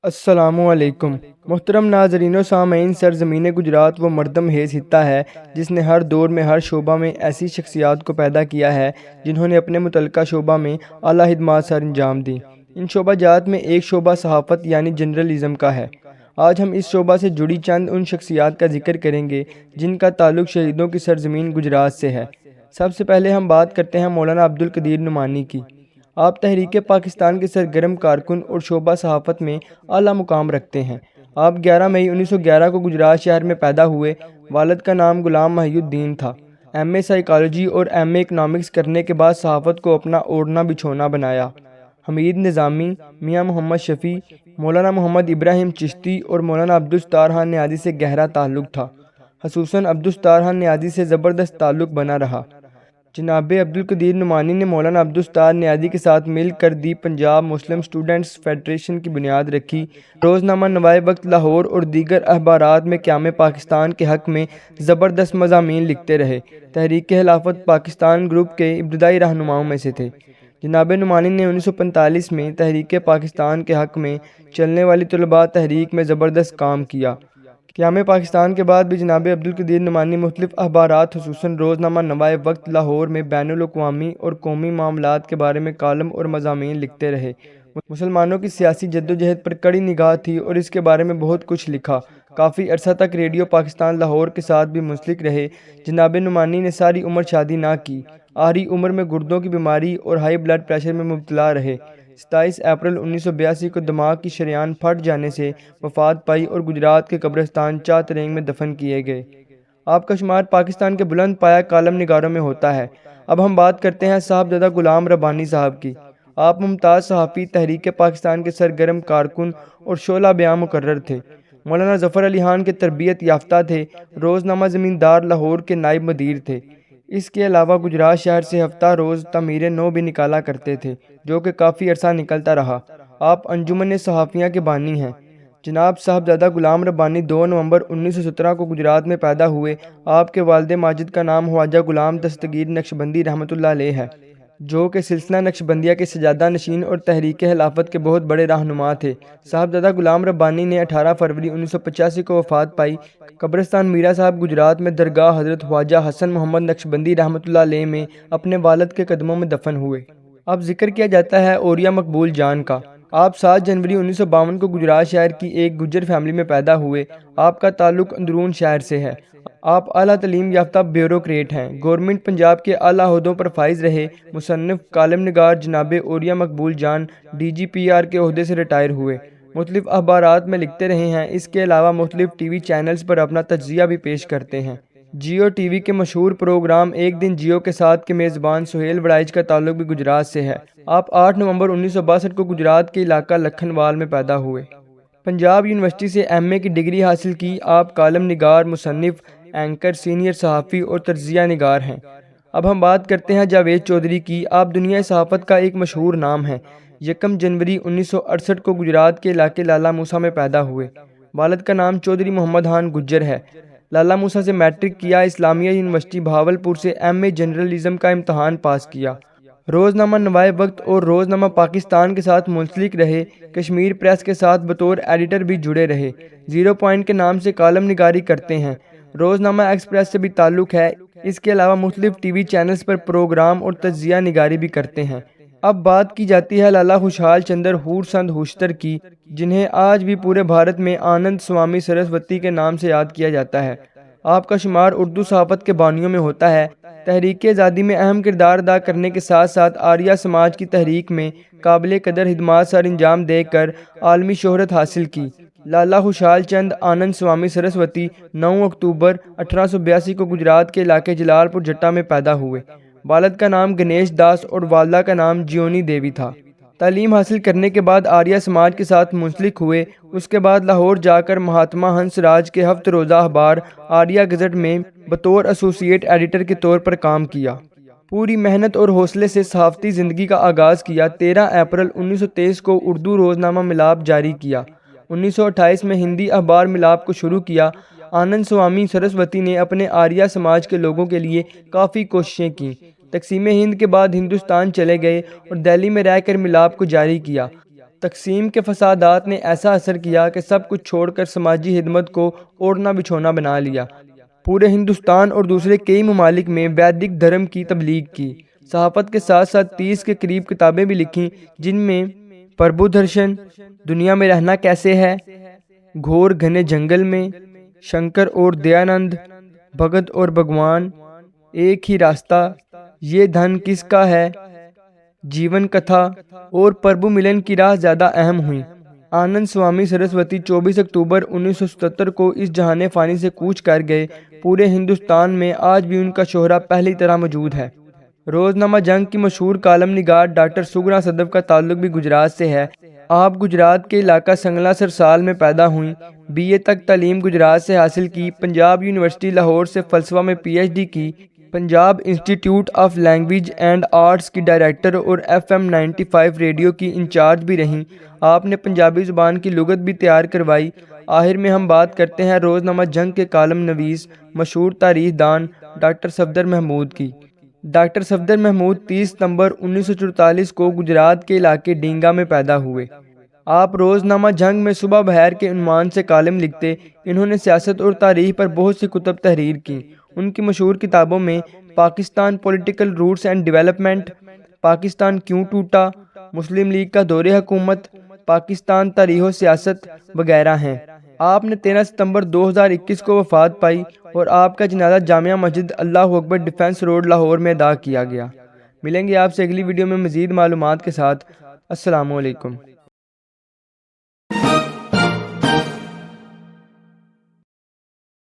السلام علیکم محترم ناظرین و سامعین، سرزمین گجرات وہ مردم حیث خطہ ہے جس نے ہر دور میں ہر شعبہ میں ایسی شخصیات کو پیدا کیا ہے جنہوں نے اپنے متعلقہ شعبہ میں اعلیٰ خدمات سر انجام دیں۔ ان شعبہ جات میں ایک شعبہ صحافت یعنی جرنلزم کا ہے۔ آج ہم اس شعبہ سے جڑی چند ان شخصیات کا ذکر کریں گے جن کا تعلق شہیدوں کی سرزمین گجرات سے ہے۔ سب سے پہلے ہم بات کرتے ہیں مولانا عبدالقدیر نعمانی کی۔ آپ تحریک پاکستان کے سرگرم کارکن اور شعبہ صحافت میں اعلیٰ مقام رکھتے ہیں۔ آپ 11 مئی 1911 کو گجرات شہر میں پیدا ہوئے۔ والد کا نام غلام محی الدین تھا۔ ایم اے سائیکالوجی اور ایم اے اکنامکس کرنے کے بعد صحافت کو اپنا اوڑھنا بچھونا بنایا۔ حمید نظامی، میاں محمد شفیع، مولانا محمد ابراہیم چشتی اور مولانا عبدالستار خان نیازی سے گہرا تعلق تھا۔ خصوصاً عبدالستار خان نیازی سے زبردست تعلق بنا رہا۔ جناب عبدالقدیر نعمانی نے مولانا عبدالستار نیازی کے ساتھ مل کر دی پنجاب مسلم اسٹوڈنٹس فیڈریشن کی بنیاد رکھی۔ روزنامہ نوائے وقت لاہور اور دیگر اخبارات میں قیام پاکستان کے حق میں زبردست مضامین لکھتے رہے۔ تحریک خلافت پاکستان گروپ کے ابتدائی رہنماؤں میں سے تھے۔ جناب نعمانی نے 1945 میں تحریک پاکستان کے حق میں چلنے والی طلباء تحریک میں زبردست کام کیا۔ قیام پاکستان کے بعد بھی جناب عبدالقدیر نعمانی مختلف اخبارات خصوصاً روزنامہ نوائے وقت لاہور میں بین الاقوامی اور قومی معاملات کے بارے میں کالم اور مضامین لکھتے رہے۔ مسلمانوں کی سیاسی جدوجہد پر کڑی نگاہ تھی اور اس کے بارے میں بہت کچھ لکھا۔ کافی عرصہ تک ریڈیو پاکستان لاہور کے ساتھ بھی منسلک رہے۔ جناب نعمانی نے ساری عمر شادی نہ کی۔ آخری عمر میں گردوں کی بیماری اور ہائی بلڈ پریشر میں مبتلا رہے۔ 27 اپریل 1982 کو دماغ کی شریان پھٹ جانے سے وفات پائی اور گجرات کے قبرستان چاہ ترینگ میں دفن کیے گئے۔ آپ کا شمار پاکستان کے بلند پایہ کالم نگاروں میں ہوتا ہے۔ اب ہم بات کرتے ہیں صاحبزادہ غلام ربانی صاحب کی۔ آپ ممتاز صحافی، تحریک پاکستان کے سرگرم کارکن اور شعلہ بیان مقرر تھے۔ مولانا ظفر علی خان کے تربیت یافتہ تھے۔ روزنامہ زمیندار لاہور کے نائب مدیر تھے۔ اس کے علاوہ گجرات شہر سے ہفتہ روز تعمیر نو بھی نکالا کرتے تھے جو کہ کافی عرصہ نکلتا رہا۔ آپ انجمن صحافیہ کے بانی ہیں۔ جناب صاحبزادہ غلام ربانی 2 نومبر 1917 کو گجرات میں پیدا ہوئے۔ آپ کے والد ماجد کا نام خواجہ غلام دستگیر نقشبندی رحمۃ اللہ علیہ ہے جو کہ سلسلہ نقشبندیہ کے سجادہ نشین اور تحریک خلافت کے بہت بڑے رہنما تھے۔ صاحبزادہ غلام ربانی نے 18 فروری 1985 کو وفات پائی۔ قبرستان میرا صاحب گجرات میں درگاہ حضرت خواجہ حسن محمد نقشبندی رحمۃ اللہ علیہ میں اپنے والد کے قدموں میں دفن ہوئے۔ اب ذکر کیا جاتا ہے اوریہ مقبول جان کا۔ آپ 7 جنوری 1952 کو گجرات شہر کی ایک گجر فیملی میں پیدا ہوئے۔ آپ کا تعلق اندرون شہر سے ہے۔ آپ اعلیٰ تعلیم یافتہ بیوروکریٹ ہیں۔ گورنمنٹ پنجاب کے اعلیٰ عہدوں پر فائز رہے۔ مصنف کالم نگار جناب اوریہ مقبول جان DGPR کے عہدے سے ریٹائر ہوئے۔ مختلف اخبارات میں لکھتے رہے ہیں۔ اس کے علاوہ مختلف ٹی وی چینلز پر اپنا تجزیہ بھی پیش کرتے ہیں۔ جیو ٹی وی کے مشہور پروگرام ایک دن جیو کے ساتھ کے میزبان سہیل وڑائچ کا تعلق بھی گجرات سے ہے۔ آپ 8 نومبر 1962 کو گجرات کے علاقہ لکھنوال میں پیدا ہوئے۔ پنجاب یونیورسٹی سے ایم اے کی ڈگری حاصل کی۔ آپ کالم نگار، مصنف، اینکر، سینئر صحافی اور تجزیہ نگار ہیں۔ اب ہم بات کرتے ہیں جاوید چودھری کی۔ آپ دنیا صحافت کا ایک مشہور نام ہیں۔ 1 جنوری 1968 کو گجرات کے علاقے لالا موسیٰ میں پیدا ہوئے۔ والد کا نام چودھری محمد خان گجر ہے۔ لالا موسیٰ سے میٹرک کیا۔ اسلامیہ یونیورسٹی بہاولپور سے ایم اے جرنلزم کا امتحان پاس کیا۔ روزنامہ نوائے وقت اور روزنامہ پاکستان کے ساتھ منسلک رہے۔ کشمیر پریس کے ساتھ بطور ایڈیٹر بھی جڑے رہے۔ 0 پوائنٹ کے نام سے کالم نگاری کرتے ہیں۔ روزنامہ ایکسپریس سے بھی تعلق ہے۔ اس کے علاوہ مختلف ٹی وی چینلز پر پروگرام اور تجزیہ نگاری بھی کرتے ہیں۔ اب بات کی جاتی ہے لالا خوشحال چندر ہورسند ہوشتر کی، جنہیں آج بھی پورے بھارت میں آنند سوامی سرسوتی کے نام سے یاد کیا جاتا ہے۔ آپ کا شمار اردو صحافت کے بانیوں میں ہوتا ہے۔ تحریک آزادی میں اہم کردار ادا کرنے کے ساتھ ساتھ آریہ سماج کی تحریک میں قابل قدر خدمات سر انجام دے کر عالمی شہرت حاصل کی۔ لالا خوشحال چند آنند سوامی سرسوتی 9 اکتوبر 1882 کو گجرات کے علاقے جلال پور جٹا میں پیدا ہوئے۔ والد کا نام گنیش داس اور والدہ کا نام جیونی دیوی تھا۔ تعلیم حاصل کرنے کے بعد آریہ سماج کے ساتھ منسلک ہوئے۔ اس کے بعد لاہور جا کر مہاتما ہنس راج کے ہفت روزہ اخبار آریہ گزٹ میں بطور ایسوسیٹ ایڈیٹر کے طور پر کام کیا۔ پوری محنت اور حوصلے سے صحافتی زندگی کا آغاز کیا۔ 13 اپریل 1923 کو اردو روزنامہ ملاب جاری کیا۔ 1928 میں ہندی اخبار ملاب کو شروع کیا۔ آنند سوامی سرسوتی نے اپنے آریہ سماج کے لوگوں کے لیے کافی کوششیں کیں۔ تقسیم ہند کے بعد ہندوستان چلے گئے اور دہلی میں رہ کر ملاب کو جاری کیا۔ تقسیم کے فسادات نے ایسا اثر کیا کہ سب کچھ چھوڑ کر سماجی خدمت کو اوڑھنا بچھونا بنا لیا۔ پورے ہندوستان اور دوسرے کئی ممالک میں ویدک دھرم کی تبلیغ کی۔ صحافت کے ساتھ ساتھ 30 کے قریب کتابیں بھی لکھیں، جن میں پربھو درشن، دنیا میں رہنا کیسے ہے، گھور گھنے جنگل میں، شنکر اور دیانند، بھگت اور بھگوان، ایک ہی راستہ، یہ دھن کس کا ہے، جیون کتھا اور پربھو ملن کی راہ زیادہ اہم ہوئیں۔ آنند سوامی سرسوتی 24 اکتوبر 1977 کو اس جہان فانی سے کوچ کر گئے۔ پورے ہندوستان میں آج بھی ان کا شہرہ پہلی طرح موجود ہے۔ روزنامہ جنگ کی مشہور کالم نگار ڈاکٹر سگنا صدف کا تعلق بھی گجرات سے ہے۔ آپ گجرات کے علاقہ سنگلا سرسال میں پیدا ہوئیں۔ بی اے تک تعلیم گجرات سے حاصل کی۔ پنجاب یونیورسٹی لاہور سے فلسفہ میں پی ایچ ڈی کی۔ Punjab institute of language and arts کی ڈائریکٹر اور FM 95 ریڈیو کی انچارج بھی رہیں۔ آپ نے پنجابی زبان کی لغت بھی تیار کروائی۔ آخر میں ہم بات کرتے ہیں روزنامہ جنگ کے کالم نویس، مشہور تاریخ دان ڈاکٹر صفدر محمود کی۔ ڈاکٹر صفدر محمود 30 ستمبر 1944 کو گجرات کے علاقے ڈینگا میں پیدا ہوئے۔ آپ روزنامہ جنگ میں صبح بخیر کے عنوان سے کالم لکھتے۔ انہوں نے سیاست اور تاریخ پر بہت سی کتب تحریر کی۔ ان کی مشہور کتابوں میں Pakistan political roots and development, Pakistan کیوں ٹوٹا، مسلم لیگ کا دور حکومت، پاکستان تاریخ و سیاست وغیرہ ہیں۔ آپ نے 13 ستمبر 2021 کو وفات پائی اور آپ کا جنازہ جامعہ مسجد اللہ اکبر ڈیفنس روڈ لاہور میں ادا کیا گیا۔ ملیں گے آپ سے اگلی ویڈیو میں مزید معلومات کے ساتھ۔ السلام علیکم۔